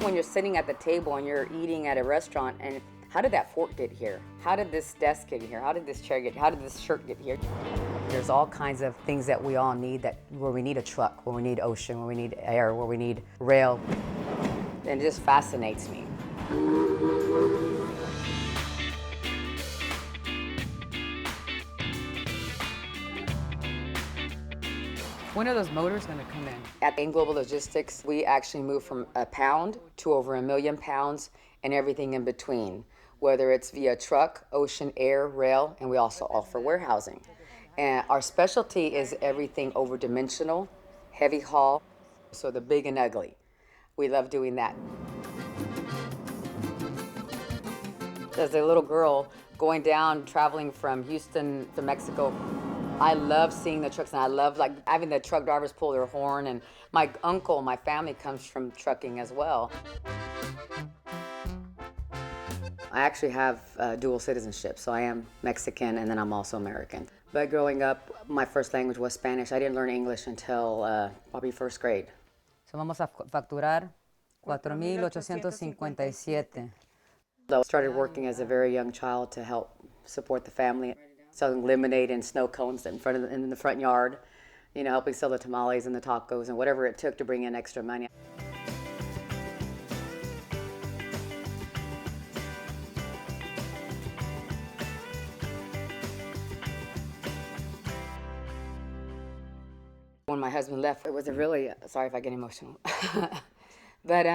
When you're sitting at the table and you're eating at a restaurant, and how did that fork get here? How did this desk get here? How did this chair get here? How did this shirt get here? There's all kinds of things that we all need, where we need a truck, where we need ocean, where we need air, where we need rail. And it just fascinates me. When are those motors going to come in? At AIM Global Logistics, we actually move from a pound to over 1 million pounds and everything in between, whether it's via truck, ocean, air, rail, and we also offer warehousing. And our specialty is everything over-dimensional, heavy haul, so the big and ugly. We love doing that. As a little girl going down, traveling from Houston to Mexico, I love seeing the trucks, and I love having the truck drivers pull their horn, and my uncle, my family comes from trucking as well. I actually have dual citizenship, so I am Mexican and then I'm also American. But growing up, my first language was Spanish. I didn't learn English until probably first grade. So vamos a facturar 4,857. I started working as a very young child to help support the family, selling lemonade and snow cones in the front yard, helping sell the tamales and the tacos and whatever it took to bring in extra money. When my husband left, it was a really, sorry if I get emotional, but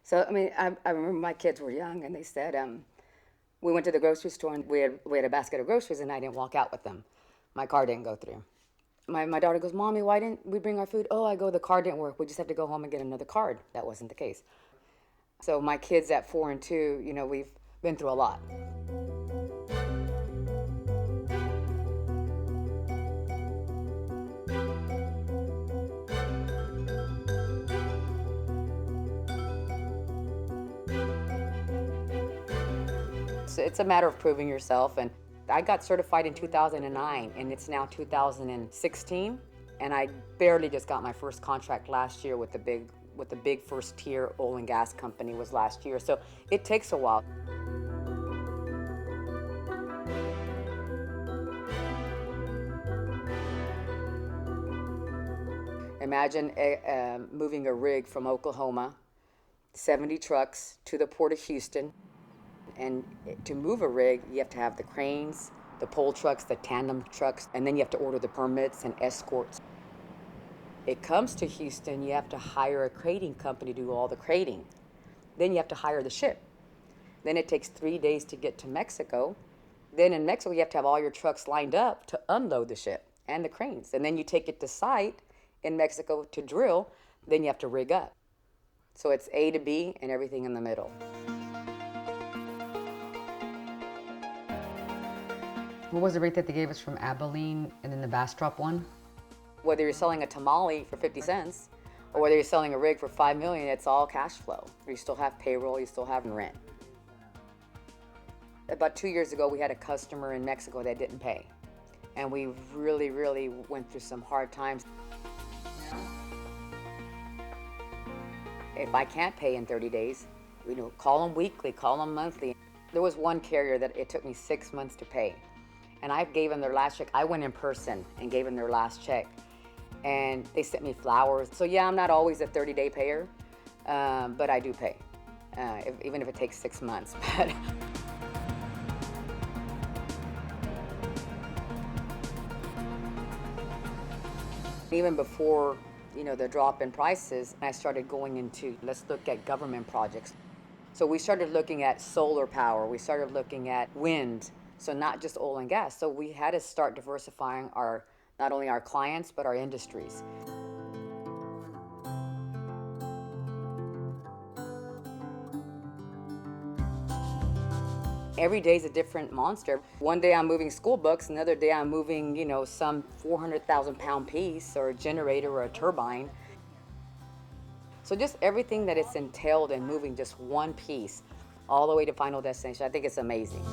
so I remember my kids were young, and they said, we went to the grocery store and we had a basket of groceries, and I didn't walk out with them. My car didn't go through. My daughter goes, Mommy, why didn't we bring our food? Oh, I go, the car didn't work. We just have to go home and get another card. That wasn't the case. So my kids at 4 and 2, we've been through a lot. It's a matter of proving yourself, and I got certified in 2009, and it's now 2016, and I barely just got my first contract last year with the big first tier oil and gas company was last year, so it takes a while. Imagine moving a rig from Oklahoma, 70 trucks to the port of Houston. And to move a rig, you have to have the cranes, the pole trucks, the tandem trucks, and then you have to order the permits and escorts. It comes to Houston, you have to hire a crating company to do all the crating. Then you have to hire the ship. Then it takes 3 days to get to Mexico. Then in Mexico, you have to have all your trucks lined up to unload the ship and the cranes. And then you take it to site in Mexico to drill, then you have to rig up. So it's A to B and everything in the middle. What was the rate that they gave us from Abilene and then the Bastrop one? Whether you're selling a tamale for 50 cents or whether you're selling a rig for $5 million, it's all cash flow. You still have payroll, you still have rent. About 2 years ago, we had a customer in Mexico that didn't pay. And we really, really went through some hard times. If I can't pay in 30 days, call them weekly, call them monthly. There was one carrier that it took me 6 months to pay. And I gave them their last check. I went in person and gave them their last check. And they sent me flowers. So yeah, I'm not always a 30-day payer, but I do pay, even if it takes 6 months. But even before, the drop in prices, I started going into, let's look at government projects. So we started looking at solar power. We started looking at wind. So not just oil and gas. So we had to start diversifying not only our clients, but our industries. Every day is a different monster. One day I'm moving school books, another day I'm moving, some 400,000 pound piece or a generator or a turbine. So just everything that it's entailed in moving just one piece all the way to final destination, I think it's amazing.